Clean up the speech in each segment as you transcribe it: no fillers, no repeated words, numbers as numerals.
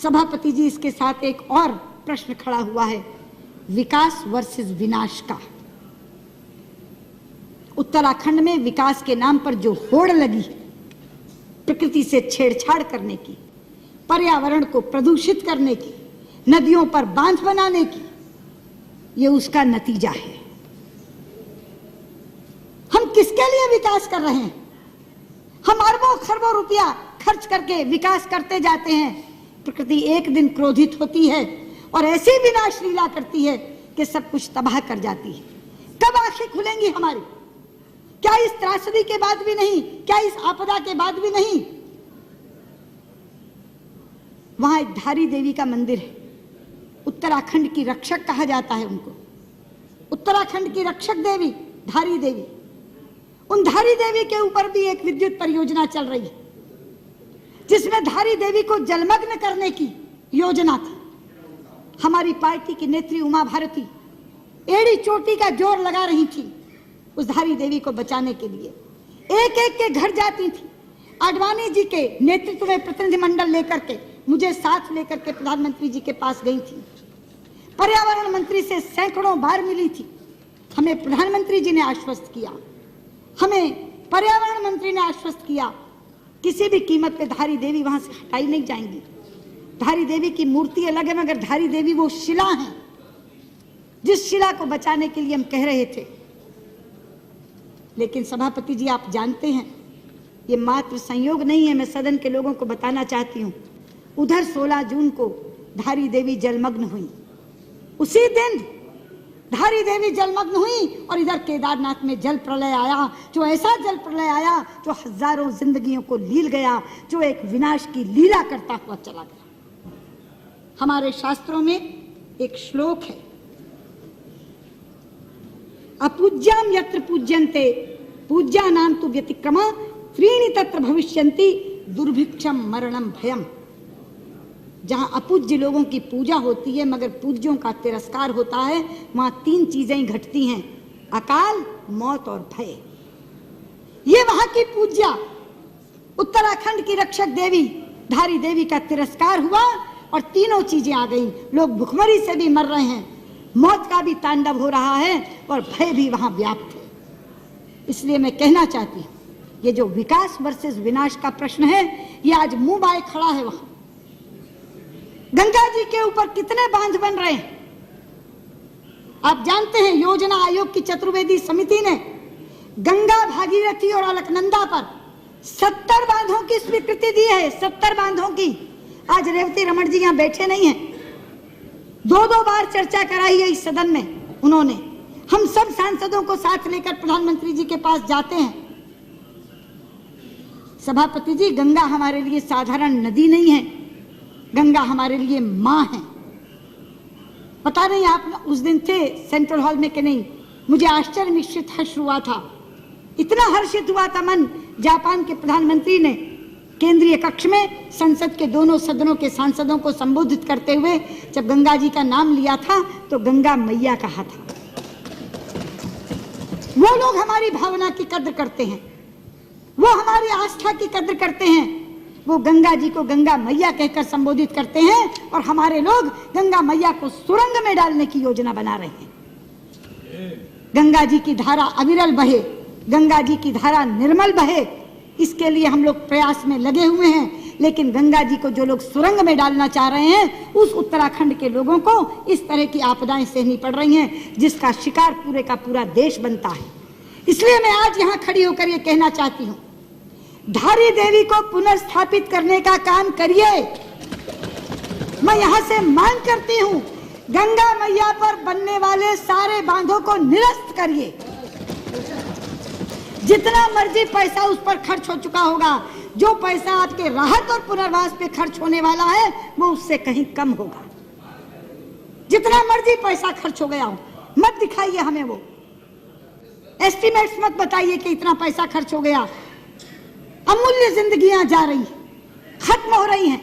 सभापति जी, इसके साथ एक और प्रश्न खड़ा हुआ है, विकास वर्सेस विनाश का। उत्तराखंड में विकास के नाम पर जो होड़ लगी, प्रकृति से छेड़छाड़ करने की, पर्यावरण को प्रदूषित करने की, नदियों पर बांध बनाने की, ये उसका नतीजा है। हम किसके लिए विकास कर रहे हैं? हम अरबों खरबों रुपया खर्च करके विकास करते जाते हैं। प्रकृति एक दिन क्रोधित होती है और ऐसी विनाश लीला करती है कि सब कुछ तबाह कर जाती है। कब आंखें खुलेंगी हमारी? क्या इस त्रासदी के बाद भी नहीं? क्या इस आपदा के बाद भी नहीं? वहां एक धारी देवी का मंदिर है, उत्तराखंड की रक्षक कहा जाता है उनको। उत्तराखंड की रक्षक देवी धारी देवी, उन धारी देवी के ऊपर भी एक विद्युत परियोजना चल रही है, जिसमें धारी देवी को जलमग्न करने की योजना थी। हमारी पार्टी की नेत्री उमा भारती एड़ी चोटी का जोर लगा रही थी उस धारी देवी को बचाने के लिए। एक एक के घर जाती थी। आडवाणी जी के नेतृत्व में प्रतिनिधिमंडल लेकर के, मुझे साथ लेकर के प्रधानमंत्री जी के पास गई थी। पर्यावरण मंत्री से सैकड़ों बार मिली थी। हमें प्रधानमंत्री जी ने आश्वस्त किया, हमें पर्यावरण मंत्री ने आश्वस्त किया, किसी भी कीमत पे धारी देवी वहां से हटाई नहीं जाएंगी। धारी देवी की मूर्ति अलग है, मगर धारी देवी वो शिला है जिस शिला को बचाने के लिए हम कह रहे थे। लेकिन सभापति जी, आप जानते हैं ये मात्र संयोग नहीं है। मैं सदन के लोगों को बताना चाहती हूँ, उधर 16 जून को धारी देवी जलमग्न हुई। उसी दिन धारी देवी जलमग्न हुई और इधर केदारनाथ में जल प्रलय आया, जो ऐसा जल प्रलय आया जो हजारों जिंदगियों को लील गया, जो एक विनाश की लीला करता हुआ चला गया। हमारे शास्त्रों में एक श्लोक है, अपूज्याम यत्र पूज्यन्ते पूज्यानां तु व्यतिक्रमा त्रीणि तत्र भविष्यन्ति दुर्भिक्षम मरणम भयम। जहां अपूज्य लोगों की पूजा होती है मगर पूज्यों का तिरस्कार होता है, वहां 3 चीजें घटती हैं, अकाल, मौत और भय। ये वहां की पूज्या उत्तराखंड की रक्षक देवी धारी देवी का तिरस्कार हुआ और तीनों चीजें आ गई। लोग भुखमरी से भी मर रहे हैं, मौत का भी तांडव हो रहा है और भय भी वहां व्याप्त है। इसलिए मैं कहना चाहती हूं, ये जो विकास वर्सेस विनाश का प्रश्न है, ये आज मुंह बाए खड़ा है। वहां गंगा जी के ऊपर कितने बांध बन रहे हैं आप जानते हैं। योजना आयोग की चतुर्वेदी समिति ने गंगा, भागीरथी और अलकनंदा पर 70 बांधों की स्वीकृति दी है। 70 बांधों की। आज रेवती रमन जी यहां बैठे नहीं हैं, 2-2 बार चर्चा कराई है इस सदन में उन्होंने। हम सब सांसदों को साथ लेकर प्रधानमंत्री जी के पास जाते हैं। सभापति जी, गंगा हमारे लिए साधारण नदी नहीं है, गंगा हमारे लिए मां है। पता नहीं आप उस दिन थे सेंट्रल हॉल में कि नहीं, मुझे आश्चर्य मिश्रित हर्ष हुआ था। इतना हर्षित हुआ था मन, जापान के प्रधानमंत्री ने केंद्रीय कक्ष में संसद के दोनों सदनों के सांसदों को संबोधित करते हुए जब गंगा जी का नाम लिया था तो गंगा मैया कहा था। वो लोग हमारी भावना की कद्र करते हैं, वो हमारी आस्था की कद्र करते हैं। वो गंगा जी को गंगा मैया कहकर संबोधित करते हैं और हमारे लोग गंगा मैया को सुरंग में डालने की योजना बना रहे हैं। गंगा जी की धारा अविरल बहे, गंगा जी की धारा निर्मल बहे, इसके लिए हम लोग प्रयास में लगे हुए हैं। लेकिन गंगा जी को जो लोग सुरंग में डालना चाह रहे हैं, उस उत्तराखंड के लोगों को इस तरह की आपदाएं सहनी पड़ रही हैं जिसका शिकार पूरे का पूरा देश बनता है। इसलिए मैं आज यहाँ खड़ी होकर ये कहना चाहती हूँ, धारी देवी को पुनर्स्थापित करने का काम करिए। मैं यहां से मांग करती हूं, गंगा मैया पर बनने वाले सारे बांधों को निरस्त करिए। जितना मर्जी पैसा उस पर खर्च हो चुका होगा, जो पैसा आपके राहत और पुनर्वास पे खर्च होने वाला है वो उससे कहीं कम होगा। जितना मर्जी पैसा खर्च हो गया हो, मत दिखाइए हमें वो एस्टिमेट्स, मत बताइए कि इतना पैसा खर्च हो गया। अमूल्य जिंदगियां जा रही, खत्म हो रही हैं।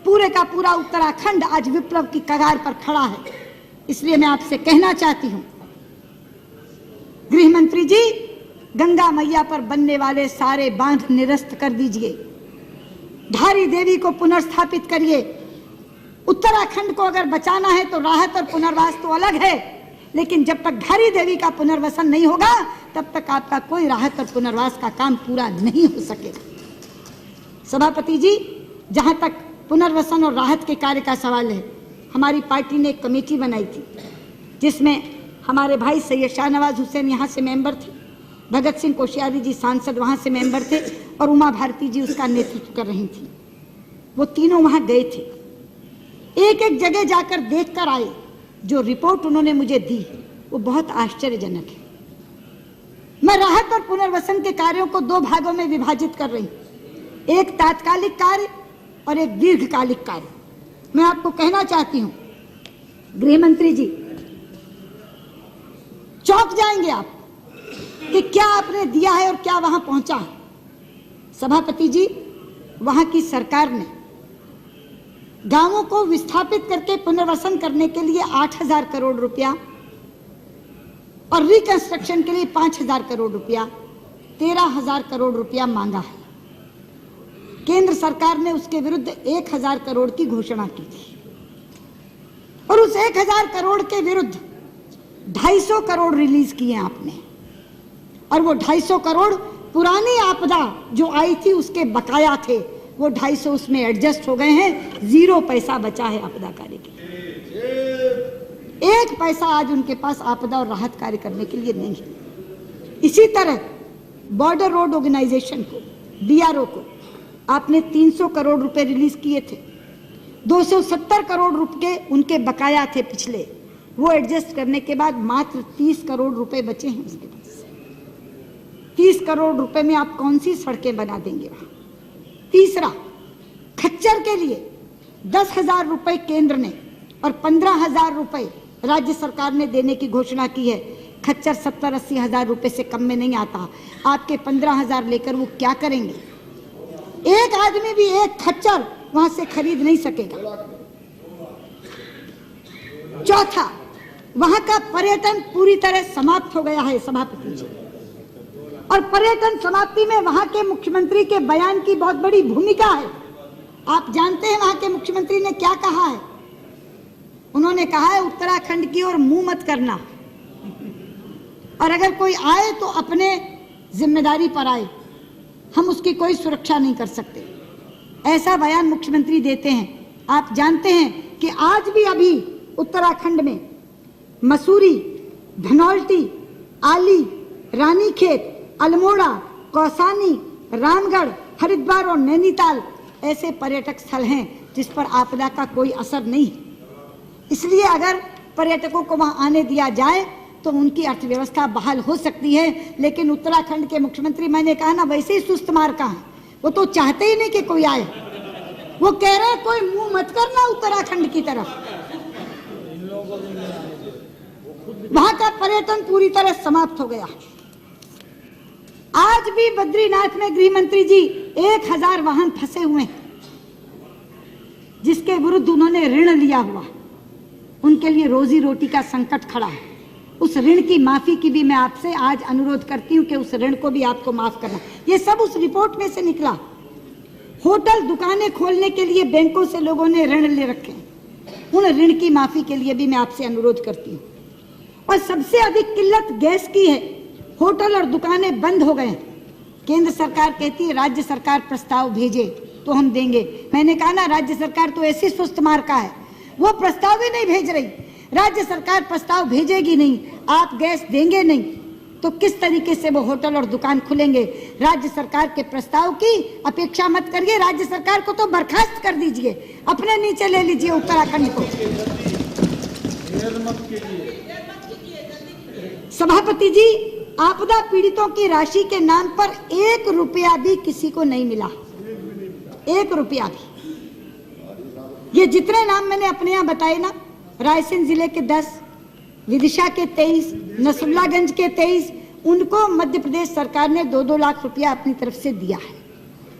पूरे का पूरा उत्तराखंड आज विप्लव की कगार पर खड़ा है। इसलिए मैं आपसे कहना चाहती हूं, गृह मंत्री जी, गंगा मैया पर बनने वाले सारे बांध निरस्त कर दीजिए, धारी देवी को पुनर्स्थापित करिए। उत्तराखंड को अगर बचाना है तो राहत और पुनर्वास तो अलग है, लेकिन जब तक धारी देवी का पुनर्वसन नहीं होगा तब तक आपका कोई राहत और पुनर्वास का काम पूरा नहीं हो सकेगा। सभापति जी, जहां तक पुनर्वसन और राहत के कार्य का सवाल है, हमारी पार्टी ने एक कमेटी बनाई थी जिसमें हमारे भाई सैयद शाहनवाज हुसैन यहाँ से मेंबर थे, भगत सिंह कोश्यारी जी सांसद वहाँ से मेंबर थे और उमा भारती जी उसका नेतृत्व कर रही थी। वो तीनों वहाँ गए थे, एक एक जगह जाकर देख कर आए। जो रिपोर्ट उन्होंने मुझे दी वो बहुत आश्चर्यजनक है। मैं राहत और पुनर्वसन के कार्यों को दो भागों में विभाजित कर रही हूँ, एक तात्कालिक कार्य और एक दीर्घकालिक कार्य। मैं आपको कहना चाहती हूँ गृह मंत्री जी, चौंक जाएंगे आप कि क्या आपने दिया है और क्या वहां पहुंचा है। सभापति जी, वहां की सरकार ने गांवों को विस्थापित करके पुनर्वसन करने के लिए 8,000 करोड़ रुपया और रिकंस्ट्रक्शन के लिए 5,000 करोड़ रुपया, 13,000 करोड़ रुपया मांगा है। केंद्र सरकार ने उसके विरुद्ध 1,000 करोड़ की घोषणा की थी और उस 1,000 करोड़ के विरुद्ध 250 करोड़ रिलीज किए आपने, और वो 250 करोड़ पुरानी आपदा जो आई थी उसके बकाया थे, वो 250 उसमें एडजस्ट हो गए हैं, 0 पैसा बचा है आपदा कार्य के लिए। 1 पैसा आज उनके पास आपदा और राहत कार्य करने के लिए नहीं है। इसी तरह बॉर्डर रोड ऑर्गेनाइजेशन को, BRO को आपने 300 करोड़ रुपए रिलीज किए थे, 270 करोड़ रुपए उनके बकाया थे पिछले, वो एडजस्ट करने के बाद मात्र 30 करोड़ रुपए बचे हैं उसके पास। 30 करोड़ रुपए में आप कौन सी सड़कें बना देंगे वहां। तीसरा, खच्चर के लिए 10,000 रुपए केंद्र ने और 15,000 रुपए राज्य सरकार ने देने की घोषणा की है। खच्चर 70-80 हजार रुपए से कम में नहीं आता। आपके 15,000 लेकर वो क्या करेंगे? एक आदमी भी एक खच्चर वहां से खरीद नहीं सकेगा। चौथा, वहां का पर्यटन पूरी तरह समाप्त हो गया है सभापति जी, और पर्यटन समाप्ति में वहां के मुख्यमंत्री के बयान की बहुत बड़ी भूमिका है। आप जानते हैं वहां के मुख्यमंत्री ने क्या कहा है? उन्होंने कहा है उत्तराखंड की ओर मुंह मत करना, और अगर कोई आए तो अपने जिम्मेदारी पर आए, हम उसकी कोई सुरक्षा नहीं कर सकते। ऐसा बयान मुख्यमंत्री देते हैं। आप जानते हैं कि आज भी अभी उत्तराखंड में मसूरी, धनौल्टी, आली, रानीखेत, अल्मोड़ा, कौसानी, रामगढ़, हरिद्वार और नैनीताल ऐसे पर्यटक स्थल हैं जिस पर आपदा का कोई असर नहीं है। इसलिए अगर पर्यटकों को वहां आने दिया जाए तो उनकी अर्थव्यवस्था बहाल हो सकती है। लेकिन उत्तराखंड के मुख्यमंत्री, मैंने कहा ना, वैसे ही सुस्त मार्का है, वो तो चाहते ही नहीं कि कोई आए। वो कह रहे हैं कोई मुंह मत करना उत्तराखंड की तरफ। वहां का पर्यटन पूरी तरह समाप्त हो गया। आज भी बद्रीनाथ में गृह मंत्री जी 1,000 वाहन फंसे हुए हैं जिसके विरुद्ध उन्होंने ऋण लिया हुआ, उनके लिए रोजी रोटी का संकट खड़ा है। उस ऋण की माफी की भी मैं आपसे आज अनुरोध करती हूं कि उस ऋण को भी आपको माफ करना। ये सब उस रिपोर्ट में से निकला। होटल दुकानें खोलने के लिए बैंकों से लोगों ने ऋण ले रखे हैं, उन ऋण की माफी के लिए भी मैं आपसे अनुरोध करती हूँ। और सबसे अधिक किल्लत गैस की है। होटल और दुकानें बंद हो गए। केंद्र सरकार कहती है राज्य सरकार प्रस्ताव भेजे तो हम देंगे। मैंने कहा ना, राज्य सरकार तो ऐसी सुस्त मार्का है, वो प्रस्ताव ही नहीं भेज रही। राज्य सरकार प्रस्ताव भेजेगी नहीं, आप गैस देंगे नहीं, तो किस तरीके से वो होटल और दुकान खुलेंगे? राज्य सरकार के प्रस्ताव की अपेक्षा मत करिए, राज्य सरकार को तो बर्खास्त कर दीजिए, अपने नीचे ले लीजिए उत्तराखंड को। सभापति जी, आपदा पीड़ितों की राशि के नाम पर 1 रुपया भी किसी को नहीं मिला, 1 रुपया भी। ये जितने नाम मैंने अपने यहाँ बताए ना, रायसेन जिले के 10, विदिशा के 23, नसरुल्लागंज के 23, उनको मध्य प्रदेश सरकार ने 2-2 लाख रुपया अपनी तरफ से दिया है।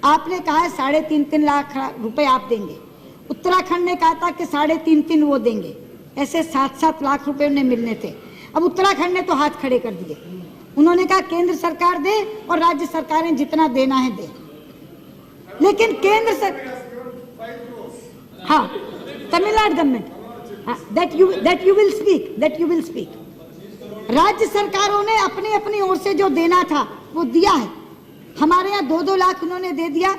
आपने कहा है 3.5 लाख रुपए आप देंगे, उत्तराखंड ने कहा था कि 3.5 वो देंगे, ऐसे 7-7 लाख रुपए उन्हें मिलने थे। अब उत्तराखंड ने तो हाथ खड़े कर दिए। उन्होंने कहा केंद्र सरकार दे और राज्य सरकारें जितना देना है दे। लेकिन केंद्र सरकार, हाँ, Tamil Nadu government, that you will speak. राज्य सरकारों ने अपनी अपनी ओर से जो देना था वो दिया है। हमारे यहाँ 2-2 लाख उन्होंने दे दिया,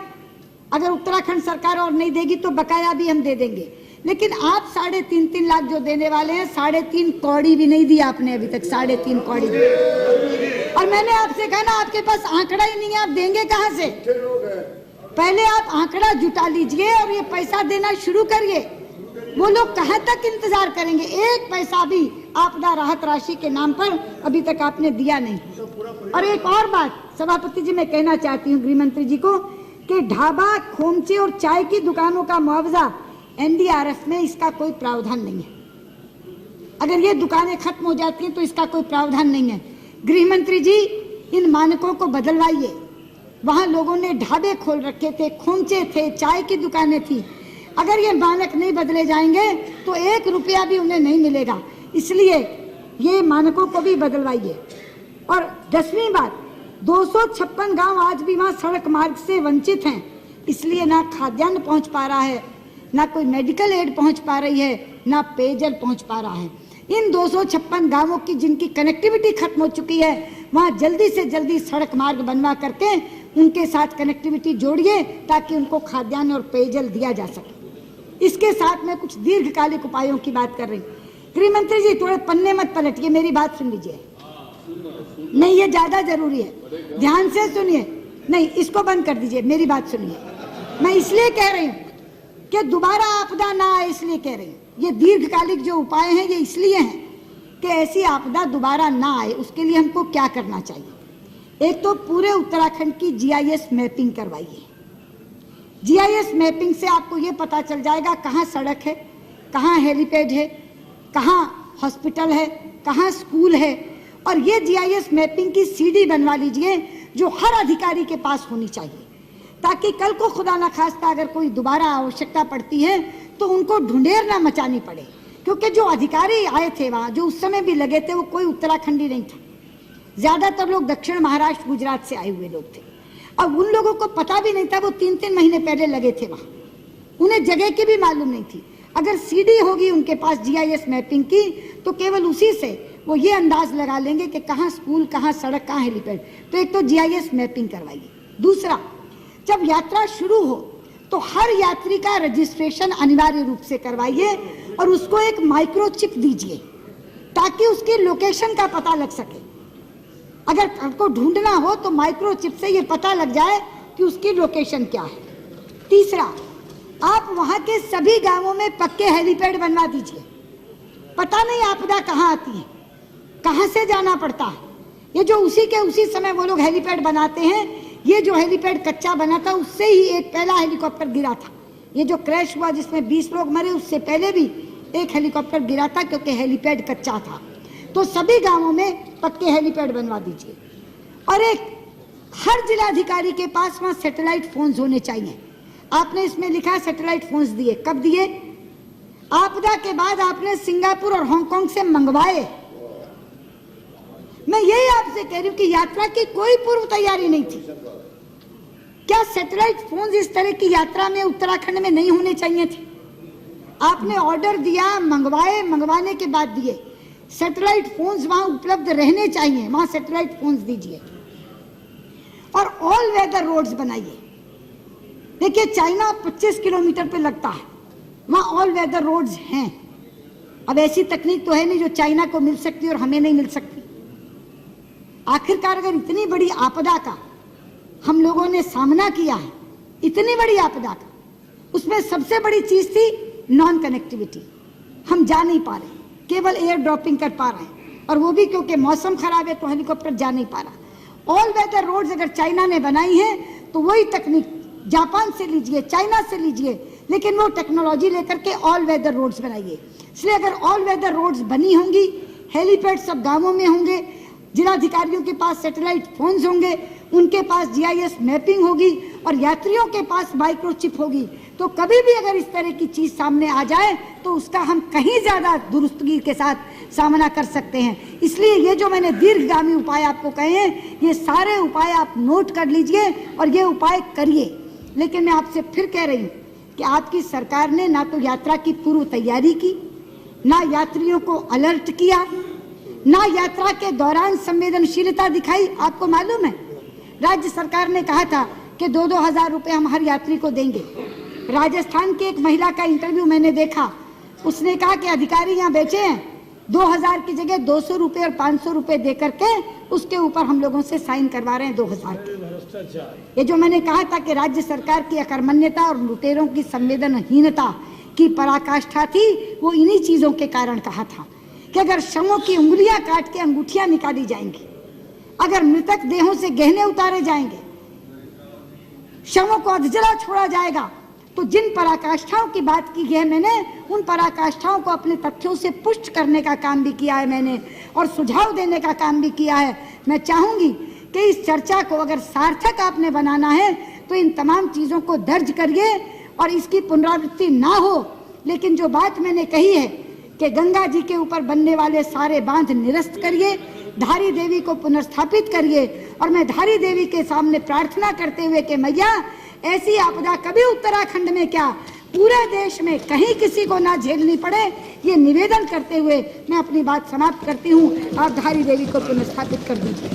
अगर उत्तराखंड सरकार और नहीं देगी तो बकाया भी हम दे देंगे। लेकिन आप 3.5 लाख जो देने वाले हैं, 3.5 कौड़ी भी नहीं दिया आपने अभी तक, 3.5 कौड़ी। और मैंने आपसे कहा ना, आपके पास आंकड़ा ही नहीं है, आप देंगे कहाँ से? पहले आप आंकड़ा जुटा लीजिए और ये पैसा देना शुरू करिए। वो लोग कहाँ तक इंतजार करेंगे? एक पैसा भी आपदा राहत राशि के नाम पर अभी तक आपने दिया नहीं। और एक और बात सभापति जी मैं कहना चाहती हूँ गृह मंत्री जी को, कि ढाबा, खोमचे और चाय की दुकानों का मुआवजा एनडीआरएफ में इसका कोई प्रावधान नहीं है। अगर ये दुकानें खत्म हो जाती हैं तो इसका कोई प्रावधान नहीं है। गृह मंत्री जी, इन मानकों को बदलवाइए। वहां लोगों ने ढाबे खोल रखे थे, खोमचे थे, चाय की दुकानें थी। अगर ये मानक नहीं बदले जाएंगे तो 1 रुपया भी उन्हें नहीं मिलेगा। इसलिए ये मानकों को भी बदलवाइए। और 10वीं बात, 256 गांव आज भी वहां सड़क मार्ग से वंचित हैं, इसलिए ना खाद्यान्न पहुंच पा रहा है, ना कोई मेडिकल एड पहुंच पा रही है, ना पेयजल पहुंच पा रहा है। इन 256 गांवों की जिनकी कनेक्टिविटी खत्म हो चुकी है, वहां जल्दी से जल्दी सड़क मार्ग बनवा करके उनके साथ कनेक्टिविटी जोड़िए, ताकि उनको खाद्यान्न और पेयजल दिया जा सके। इसके साथ में कुछ दीर्घकालिक उपायों की बात कर रही हूँ। गृह मंत्री जी, थोड़े पन्ने मत पलटिए, मेरी बात सुन लीजिए। नहीं, ये ज्यादा जरूरी है, ध्यान से सुनिए। नहीं, इसको बंद कर दीजिए, मेरी बात सुनिए। मैं इसलिए कह रही हूँ कि दोबारा आपदा ना आए, इसलिए कह रही हूँ। ये दीर्घकालिक जो उपाय हैं ये इसलिए हैं कि ऐसी आपदा दोबारा ना आए। उसके लिए हमको क्या करना चाहिए? एक तो पूरे उत्तराखंड की जीआईएस मैपिंग करवाइए। जीआईएस मैपिंग से आपको ये पता चल जाएगा कहाँ सड़क है, कहाँ हेलीपैड है, कहाँ हॉस्पिटल है, कहाँ स्कूल है। और ये जीआईएस मैपिंग की सीडी बनवा लीजिए जो हर अधिकारी के पास होनी चाहिए, ताकि कल को खुदा ना खास्ता अगर कोई दोबारा आवश्यकता पड़ती है तो उनको ढूंढेर ना मचानी पड़े। क्योंकि जो अधिकारी आए थे वहाँ, जो उस समय भी लगे थे, वो कोई उत्तराखंडी नहीं था। ज्यादातर लोग दक्षिण महाराष्ट्र, गुजरात से आए हुए लोग थे। अब उन लोगों को पता भी नहीं था, वो 3-3 महीने पहले लगे थे वहाँ, उन्हें जगह की भी मालूम नहीं थी। अगर सीडी होगी उनके पास जीआईएस मैपिंग की, तो केवल उसी से वो ये अंदाज लगा लेंगे कि कहाँ स्कूल, कहाँ सड़क, कहाँ हेलीपैड। तो एक तो जीआईएस मैपिंग करवाइए। दूसरा, जब यात्रा शुरू हो तो हर यात्री का रजिस्ट्रेशन अनिवार्य रूप से करवाइए और उसको एक माइक्रोचिप दीजिए, ताकि उसकी लोकेशन का पता लग सके। अगर आपको ढूंढना हो तो माइक्रोचिप से ये पता लग जाए कि उसकी लोकेशन क्या है। तीसरा, आप वहां के सभी गांवों में पक्के हेलीपैड बनवा दीजिए। पता नहीं आपदा कहाँ आती है, कहाँ से जाना पड़ता है। ये जो उसी के उसी समय वो लोग हेलीपैड बनाते हैं, ये जो हेलीपैड कच्चा बना था उससे ही एक पहला हेलीकॉप्टर गिरा था। ये जो क्रैश हुआ जिसमें 20 लोग मरे, उससे पहले भी एक हेलीकॉप्टर गिरा था, क्योंकि हेलीपैड कच्चा था। तो सभी गांवों में पक्के हेलीपैड बनवा दीजिए। और एक, हर जिलाधिकारी के पास वहां सैटेलाइट फोन्स होने चाहिए। आपने इसमें लिखा सैटेलाइट फोन्स दिए, कब दिए? आपदा के बाद आपने सिंगापुर और हांगकांग से मंगवाए। मैं यही आपसे कह रही हूँ कि यात्रा की कोई पूर्व तैयारी नहीं थी। क्या सैटेलाइट फोन्स इस तरह की यात्रा में उत्तराखंड में नहीं होने चाहिए थे? आपने ऑर्डर दिया, मंगवाए, मंगवाने के बाद दिए। सैटेलाइट फोन्स वहां उपलब्ध रहने चाहिए, वहां सैटेलाइट फोन्स दीजिए। और ऑल वेदर रोड्स बनाइए। देखिए, चाइना 25 किलोमीटर पे लगता है, वहां ऑल वेदर रोड्स हैं। अब ऐसी तकनीक तो है नहीं जो चाइना को मिल सकती और हमें नहीं मिल सकती। आखिरकार अगर इतनी बड़ी आपदा का हम लोगों ने सामना किया है, इतनी बड़ी आपदा का, उसमें सबसे बड़ी चीज थी नॉन कनेक्टिविटी। हम जा नहीं पा रहे, केवल एयर ड्रॉपिंग कर पा रहे हैं, और वो भी क्योंकि मौसम खराब है तो हेलीकॉप्टर जा नहीं पा रहा। ऑल वेदर रोड्स अगर चाइना ने बनाई है तो वही तकनीक जापान से लीजिए, चाइना से लीजिए, लेकिन वो टेक्नोलॉजी लेकर के ऑल वेदर रोड्स बनाइए। इसलिए अगर ऑल वेदर रोड्स बनी होंगी, हेलीपैड सब गांवों में होंगे, जिलाधिकारियों के पास सैटेलाइट फोन्स होंगे, उनके पास जीआईएस मैपिंग होगी और यात्रियों के पास माइक्रोचिप होगी, तो कभी भी अगर इस तरह की चीज सामने आ जाए तो उसका हम कहीं ज्यादा दुरुस्तगी के साथ सामना कर सकते हैं। इसलिए ये जो मैंने दीर्घगामी उपाय आपको कहे हैं, ये सारे उपाय आप नोट कर लीजिए और ये उपाय करिए। लेकिन मैं आपसे फिर कह रही हूँ कि आपकी सरकार ने ना तो यात्रा की पूर्व तैयारी की, ना यात्रियों को अलर्ट किया, ना यात्रा के दौरान संवेदनशीलता दिखाई। आपको मालूम है राज्य सरकार ने कहा था कि 2-2 हजार रुपए हम हर यात्री को देंगे। राजस्थान की एक महिला का इंटरव्यू मैंने देखा, उसने कहा कि अधिकारी यहाँ बेचे हैं 2000 की जगह 200 रुपए और 500 रुपए दे करके उसके ऊपर हम लोगों से साइन करवा रहे हैं 2000 के। ये जो मैंने कहा था कि राज्य सरकार की अकर्मण्यता और लुटेरों की संवेदनहीनता की पराकाष्ठा थी, वो इन्हीं चीजों के कारण कहा था कि अगर शवों की उंगलियां काट के अंगूठियां निकाली जाएंगी, अगर मृतक देहों से गहने उतारे जाएंगे, शवों को अधजला छोड़ा जाएगा, तो जिन पराकाष्ठाओं की बात की है मैंने, उन पराकाष्ठाओं को अपने तथ्यों से पुष्ट करने का काम भी किया है मैंने और सुझाव देने का काम भी किया है। मैं चाहूंगी कि इस चर्चा को अगर सार्थक आपने बनाना है तो इन तमाम चीजों को दर्ज करिए और इसकी पुनरावृत्ति ना हो। लेकिन जो बात मैंने कही है कि गंगा जी के ऊपर बनने वाले सारे बांध निरस्त करिए, धारी देवी को पुनर्स्थापित करिए, और मैं धारी देवी के सामने प्रार्थना करते हुए कि मैया ऐसी आपदा कभी उत्तराखंड में क्या पूरे देश में कहीं किसी को ना झेलनी पड़े, ये निवेदन करते हुए मैं अपनी बात समाप्त करती हूँ। आप धारी देवी को पुनर्स्थापित कर दीजिए।